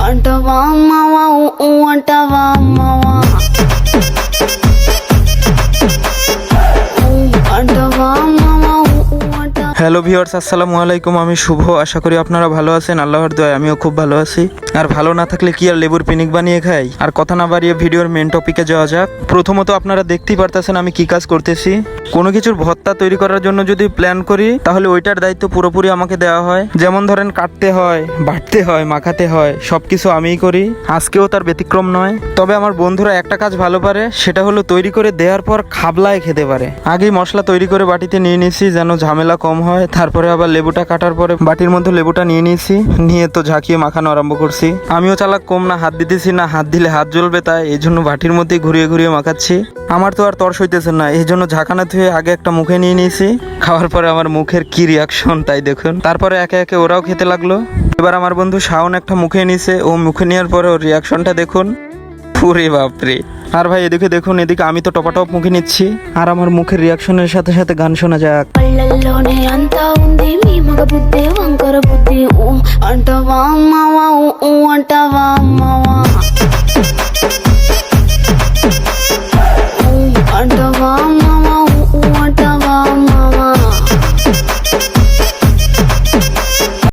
అంటవా మావా ఊ అంటవా మావా అంటవా మావా ఊ అంటవా। হ্যালো ভিউয়ার্স, আসসালামু আলাইকুম। আমি শুভ, আশা করি আপনারা ভালো আছেন। আল্লাহর দয়ায় আমিও খুব ভালো আছি। আর ভালো না থাকলে কি আর লেবুর পিনিক বানিয়ে খাই। আর কথা না বাড়িয়ে ভিডিওর মেন টপিকে যাওয়া যাক। প্রথমত আপনারা দেখতেই পারতেছেন আমি কি কাজ করতেছি। কোনো কিছুর ভর্তা তৈরি করার জন্য যদি প্ল্যান করি তাহলে ওইটার দায়িত্ব পুরোপুরি আমাকে দেওয়া হয়। যেমন ধরেন কাটতে হয়, বাটতে হয়, মাখাতে হয়, সবকিছু আমিই করি। আজকেও তার ব্যতিক্রম নয়। তবে আমার বন্ধুরা একটা কাজ ভালো পারে, সেটা হলো তৈরি করে দেওয়ার পর খাবলায় খেতে পারে। আগেই মশলা তৈরি করে বাটিতে নিয়ে নিয়েছি যেন ঝামেলা কম হয়। তারপরে আবার লেবুটা কাটার পরে বাটির মধ্যে লেবুটা নিয়ে নিয়েছি, নিয়ে তো ঝাঁকিয়ে মাখানো আরম্ভ করছি। আমিও চালাক কম না, হাত দিতেছি না, হাত দিলে হাত জ্বলবে, তাই এই জন্য বাটির মধ্যে ঘুরিয়ে ঘুরিয়ে মাখাচ্ছি। আমার তো আর তর্স হইতেছে না, এই জন্য ঝাঁকানা ধুয়ে আগে একটা মুখে নিয়ে নিয়েছি। খাওয়ার পরে আমার মুখের কি রিয়াকশন তাই দেখুন। তারপরে একে একে ওরাও খেতে লাগলো। এবার আমার বন্ধু শাওন একটা মুখে নিয়েছে, ও মুখে নেওয়ার পরে ওর রিয়াকশনটা দেখুন। পুরে বাপরে। আর ভাই এদিকে দেখুন, এদিকে আমি তো টপাটপ মুখে নিচ্ছি, আর আমার মুখের রিয়াকশনের সাথে সাথে গান শোনা যাক। పళ్ళల్లోనే అంతా ఉంది మీ మగ బుద్ధి వంకర బుద్ధి ఊ అంటవా మావా ఊ అంటవా మావా